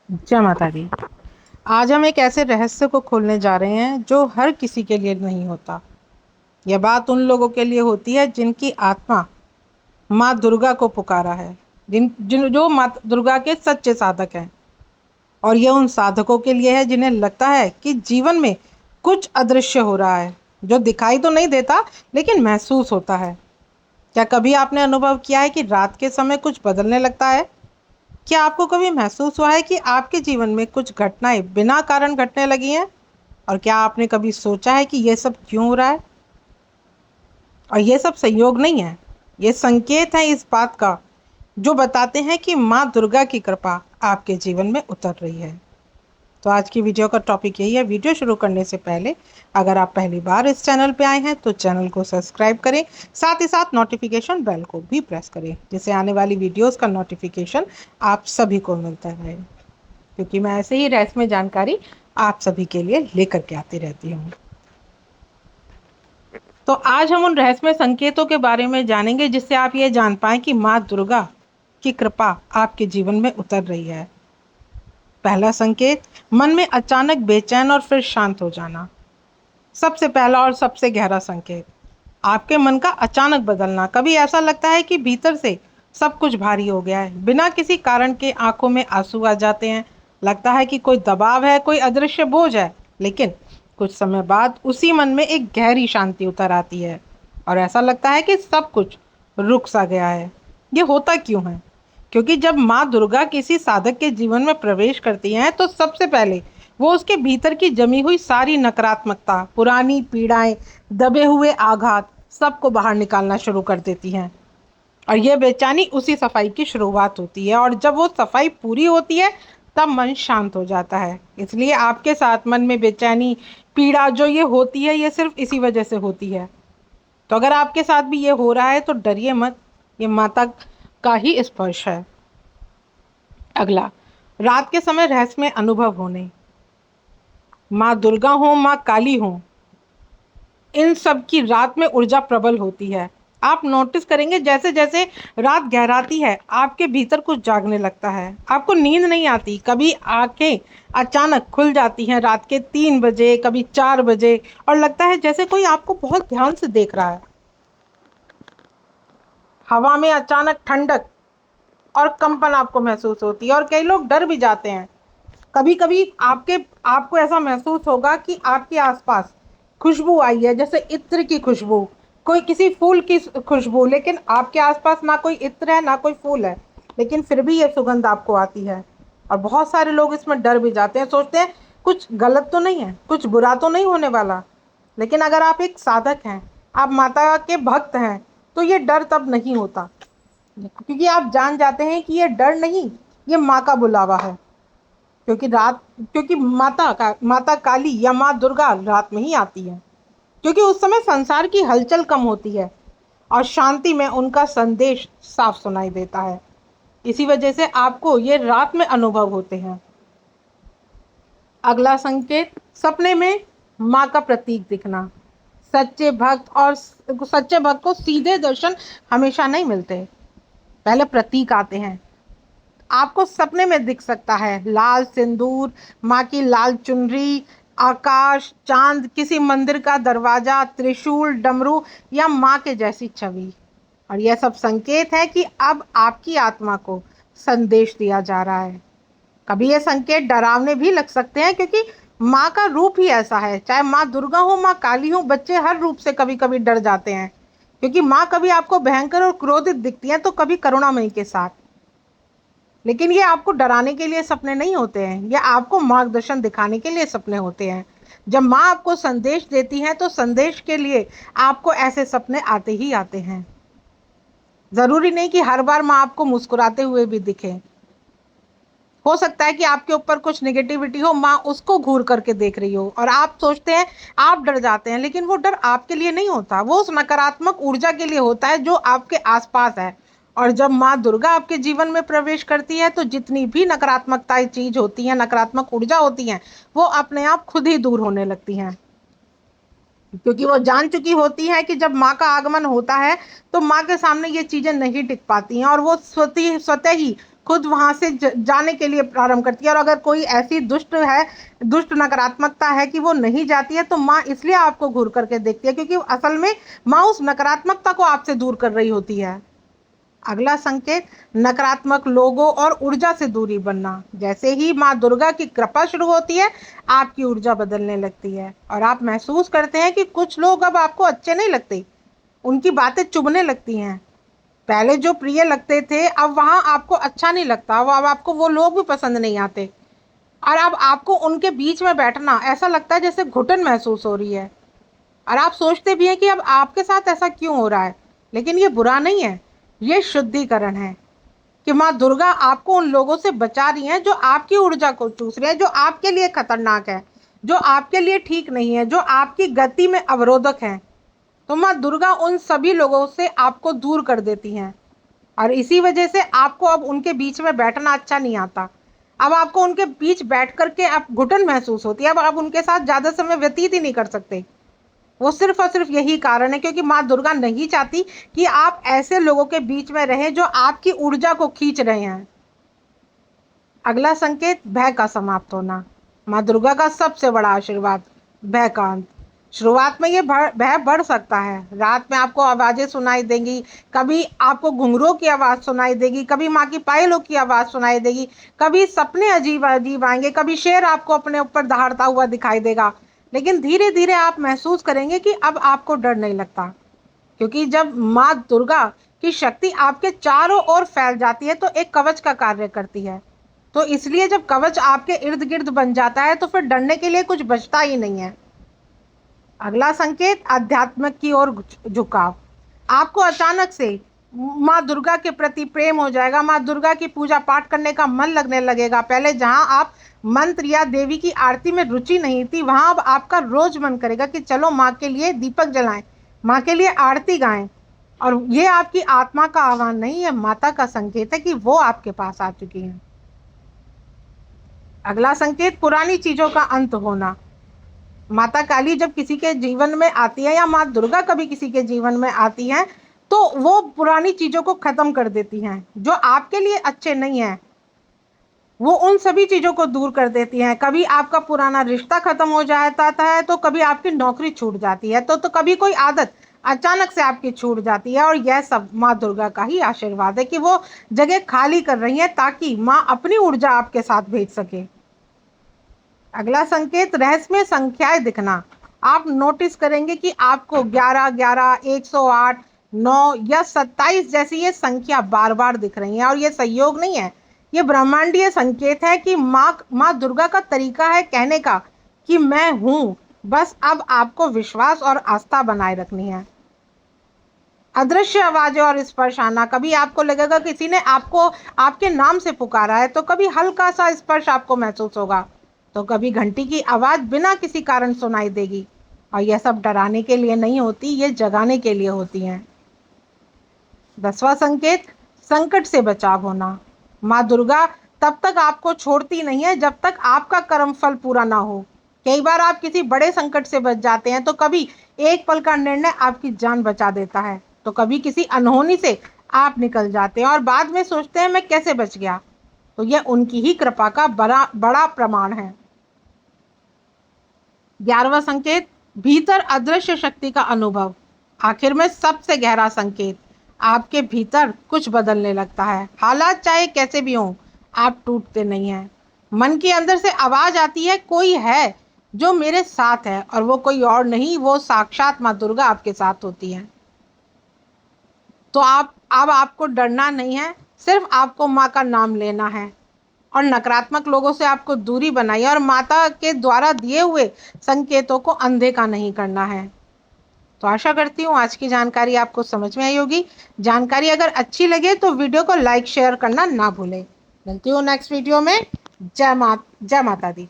जय माता दी। आज हम एक ऐसे रहस्य को खोलने जा रहे हैं जो हर किसी के लिए नहीं होता। यह बात उन लोगों के लिए होती है जिनकी आत्मा माँ दुर्गा को पुकारा है, जिन जिन जो माँ दुर्गा के सच्चे साधक हैं। और यह उन साधकों के लिए है जिन्हें लगता है कि जीवन में कुछ अदृश्य हो रहा है, जो दिखाई तो नहीं देता लेकिन महसूस होता है। क्या कभी आपने अनुभव किया है कि रात के समय कुछ बदलने लगता है? क्या आपको कभी महसूस हुआ है कि आपके जीवन में कुछ घटनाएं बिना कारण घटने लगी हैं? और क्या आपने कभी सोचा है कि यह सब क्यों हो रहा है? और यह सब संयोग नहीं है, ये संकेत है इस बात का जो बताते हैं कि माँ दुर्गा की कृपा आपके जीवन में उतर रही है। तो आज की वीडियो का टॉपिक यही है। वीडियो शुरू करने से पहले अगर आप पहली बार इस चैनल पे आए हैं तो चैनल को सब्सक्राइब करें, साथ ही साथ नोटिफिकेशन बेल को भी प्रेस करें, जिससे आने वाली वीडियोस का नोटिफिकेशन आप सभी को मिलता रहे, क्योंकि मैं ऐसे ही रहस्यमय जानकारी आप सभी के लिए लेकर के आती रहती हूँ। तो आज हम उन रहस्यमय संकेतों के बारे में जानेंगे जिससे आप ये जान पाएं कि माँ दुर्गा की कृपा आपके जीवन में उतर रही है। पहला संकेत, मन में अचानक बेचैन और फिर शांत हो जाना। सबसे पहला और सबसे गहरा संकेत, आपके मन का अचानक बदलना। कभी ऐसा लगता है कि भीतर से सब कुछ भारी हो गया है, बिना किसी कारण के आंखों में आंसू आ जाते हैं। लगता है कि कोई दबाव है, कोई अदृश्य बोझ है। लेकिन कुछ समय बाद उसी मन में एक गहरी शांति उतर आती है और ऐसा लगता है कि सब कुछ रुक सा गया है। ये होता क्यों है? क्योंकि जब माँ दुर्गा किसी साधक के जीवन में प्रवेश करती हैं तो सबसे पहले वो उसके भीतर की जमी हुई सारी नकारात्मकता, पुरानी पीड़ाएं, दबे हुए आघात सबको बाहर निकालना शुरू कर देती हैं। और यह बेचैनी उसी सफाई की शुरुआत होती है, और जब वो सफाई पूरी होती है तब मन शांत हो जाता है। इसलिए आपके साथ मन में बेचैनी, पीड़ा जो ये होती है, ये सिर्फ इसी वजह से होती है। तो अगर आपके साथ भी ये हो रहा है तो डरिए मत, ये माता का ही स्पर्श है। अगला, रात के समय रहस्यमय अनुभव होने। माँ दुर्गा हो, माँ काली हो, इन सब की रात में ऊर्जा प्रबल होती है। आप नोटिस करेंगे जैसे जैसे रात गहराती है आपके भीतर कुछ जागने लगता है। आपको नींद नहीं आती, कभी आंखें अचानक खुल जाती हैं रात के 3 बजे, कभी 4 बजे, और लगता है जैसे कोई आपको बहुत ध्यान से देख रहा है। हवा में अचानक ठंडक और कंपन आपको महसूस होती है और कई लोग डर भी जाते हैं। कभी कभी आपको ऐसा महसूस होगा कि आपके आसपास खुशबू आई है, जैसे इत्र की खुशबू, कोई किसी फूल की खुशबू, लेकिन आपके आसपास ना कोई इत्र है ना कोई फूल है, लेकिन फिर भी ये सुगंध आपको आती है। और बहुत सारे लोग इसमें डर भी जाते हैं, सोचते हैं कुछ गलत तो नहीं है, कुछ बुरा तो नहीं होने वाला। लेकिन अगर आप एक साधक हैं, आप माता के भक्त हैं, तो ये डर तब नहीं होता, क्योंकि आप जान जाते हैं कि ये डर नहीं, ये माँ का बुलावा है। क्योंकि माता काली या माँ दुर्गा रात में ही आती है, क्योंकि उस समय संसार की हलचल कम होती है और शांति में उनका संदेश साफ सुनाई देता है। इसी वजह से आपको ये रात में अनुभव होते हैं। अगला संकेत, सपने में माँ का प्रतीक दिखना। सच्चे भक्त को सीधे दर्शन हमेशा नहीं मिलते, पहले प्रतीक आते हैं। आपको सपने में दिख सकता है लाल सिंदूर, माँ की लाल चुनरी, आकाश, चांद, किसी मंदिर का दरवाजा, त्रिशूल, डमरू या माँ के जैसी छवि। और यह सब संकेत है कि अब आपकी आत्मा को संदेश दिया जा रहा है। कभी ये संकेत डरावने भी लग सकते हैं, क्योंकि माँ का रूप ही ऐसा है। चाहे माँ दुर्गा हो, माँ काली हो, बच्चे हर रूप से कभी कभी डर जाते हैं, क्योंकि माँ कभी आपको भयंकर और क्रोधित दिखती है तो कभी करुणामयी के साथ। लेकिन ये आपको डराने के लिए सपने नहीं होते हैं, ये आपको मार्गदर्शन दिखाने के लिए सपने होते हैं। जब माँ आपको संदेश देती है तो संदेश के लिए आपको ऐसे सपने आते ही आते हैं। जरूरी नहीं कि हर बार माँ आपको मुस्कुराते हुए भी दिखे। हो सकता है कि आपके ऊपर कुछ नेगेटिविटी हो, माँ उसको घूर करके देख रही हो और आप सोचते हैं, आप डर जाते हैं, लेकिन वो डर आपके लिए नहीं होता, वो उस नकारात्मक ऊर्जा के लिए होता है जो आपके आसपास है। और जब माँ दुर्गा आपके जीवन में प्रवेश करती है तो जितनी भी नकारात्मकता चीज होती है, नकारात्मक ऊर्जा होती है, वो अपने आप खुद ही दूर होने लगती हैं, क्योंकि वो जान चुकी होती है कि जब माँ का आगमन होता है तो माँ के सामने ये चीजें नहीं टिक पाती हैं और वो स्वतः ही खुद वहाँ से जाने के लिए प्रारंभ करती है। और अगर कोई ऐसी दुष्ट नकारात्मकता है कि वो नहीं जाती है, तो माँ इसलिए आपको घूर करके देखती है, क्योंकि असल में माँ उस नकारात्मकता को आपसे दूर कर रही होती है। अगला संकेत, नकारात्मक लोगों और ऊर्जा से दूरी बनना। जैसे ही माँ दुर्गा की कृपा शुरू होती है, आपकी ऊर्जा बदलने लगती है और आप महसूस करते हैं कि कुछ लोग अब आपको अच्छे नहीं लगते, उनकी बातें चुभने लगती हैं। पहले जो प्रिय लगते थे, अब वहाँ आपको अच्छा नहीं लगता, अब आपको वो लोग भी पसंद नहीं आते। और अब आपको उनके बीच में बैठना ऐसा लगता है जैसे घुटन महसूस हो रही है। और आप सोचते भी हैं कि अब आपके साथ ऐसा क्यों हो रहा है। लेकिन ये बुरा नहीं है, ये शुद्धिकरण है कि माँ दुर्गा आपको उन लोगों से बचा रही हैं जो आपकी ऊर्जा को चूस रहे हैं, जो आपके लिए खतरनाक है, जो आपके लिए ठीक नहीं है, जो आपकी गति में अवरोधक हैं। तो माँ दुर्गा उन सभी लोगों से आपको दूर कर देती हैं और इसी वजह से आपको अब उनके बीच में बैठना अच्छा नहीं आता। अब आपको उनके बीच बैठ करके आप घुटन महसूस होती है। अब आप उनके साथ ज़्यादा समय व्यतीत ही नहीं कर सकते। वो सिर्फ और सिर्फ यही कारण है क्योंकि माँ दुर्गा नहीं चाहती कि आप ऐसे लोगों के बीच में रहें जो आपकी ऊर्जा को खींच रहे हैं। अगला संकेत, भय का समाप्त होना। माँ दुर्गा का सबसे बड़ा आशीर्वाद, भय का अंत। शुरुआत में ये भय बढ़ सकता है। रात में आपको आवाज़ें सुनाई देंगी, कभी आपको घुंघरूओं की आवाज़ सुनाई देगी, कभी माँ की पायलों की आवाज़ सुनाई देगी, कभी सपने अजीब अजीब आएंगे, कभी शेर आपको अपने ऊपर दहाड़ता हुआ दिखाई देगा। लेकिन धीरे धीरे आप महसूस करेंगे कि अब आपको डर नहीं लगता, क्योंकि जब माँ दुर्गा की शक्ति आपके चारों ओर फैल जाती है तो एक कवच का कार्य करती है। तो इसलिए जब कवच आपके इर्द गिर्द बन जाता है तो फिर डरने के लिए कुछ बचता ही नहीं है। अगला संकेत, अध्यात्म की ओर झुकाव। आपको अचानक से माँ दुर्गा के प्रति प्रेम हो जाएगा, माँ दुर्गा की पूजा पाठ करने का मन लगने लगेगा। पहले जहाँ आप मंत्र या देवी की आरती में रुचि नहीं थी, वहाँ अब आपका रोज मन करेगा कि चलो माँ के लिए दीपक जलाएं, माँ के लिए आरती गाएं। और ये आपकी आत्मा का आह्वान नहीं है, माता का संकेत है कि वो आपके पास आ चुकी हैं। अगला संकेत, पुरानी चीजों का अंत होना। माता काली जब किसी के जीवन में आती है या माँ दुर्गा कभी किसी के जीवन में आती हैं, तो वो पुरानी चीजों को खत्म कर देती हैं जो आपके लिए अच्छे नहीं है। वो उन सभी चीजों को दूर कर देती हैं। कभी आपका पुराना रिश्ता खत्म हो जाता है, तो कभी आपकी नौकरी छूट जाती है, तो कभी कोई आदत अचानक से आपकी छूट जाती है। और यह सब माँ दुर्गा का ही आशीर्वाद है कि वो जगह खाली कर रही है ताकि माँ अपनी ऊर्जा आपके साथ भेज सके। अगला संकेत, रहस्यमय संख्याएं दिखना। आप नोटिस करेंगे कि आपको 11, 11, 108, 9 या 27 जैसी ये संख्या बार बार दिख रही हैं। और ये संयोग नहीं है, ये ब्रह्मांडीय संकेत है कि माँ दुर्गा का तरीका है कहने का कि मैं हूँ, बस अब आपको विश्वास और आस्था बनाए रखनी है। अदृश्य आवाजें और स्पर्श आना। कभी आपको लगेगा किसी ने आपको आपके नाम से पुकारा है, तो कभी हल्का सा स्पर्श आपको महसूस होगा, तो कभी घंटी की आवाज बिना किसी कारण सुनाई देगी। और यह सब डराने के लिए नहीं होती, ये जगाने के लिए होती हैं। 10वां संकेत, संकट से बचाव होना। माँ दुर्गा तब तक आपको छोड़ती नहीं है जब तक आपका कर्म फल पूरा ना हो। कई बार आप किसी बड़े संकट से बच जाते हैं, तो कभी एक पल का निर्णय आपकी जान बचा देता है, तो कभी किसी अनहोनी से आप निकल जाते हैं और बाद में सोचते हैं मैं कैसे बच गया। तो यह उनकी ही कृपा का बड़ा प्रमाण है। 11वां संकेत, भीतर अदृश्य शक्ति का अनुभव। आखिर में सबसे गहरा संकेत, आपके भीतर कुछ बदलने लगता है। हालात चाहे कैसे भी हों, आप टूटते नहीं हैं। मन के अंदर से आवाज आती है, कोई है जो मेरे साथ है, और वो कोई और नहीं, वो साक्षात माँ दुर्गा आपके साथ होती है। तो अब आपको डरना नहीं है, सिर्फ आपको माँ का नाम लेना है और नकारात्मक लोगों से आपको दूरी बनाइए और माता के द्वारा दिए हुए संकेतों को अनदेखा नहीं करना है। तो आशा करती हूँ आज की जानकारी आपको समझ में आई होगी। जानकारी अगर अच्छी लगे तो वीडियो को लाइक शेयर करना ना भूलें। मिलती हूँ नेक्स्ट वीडियो में। जय माता दी।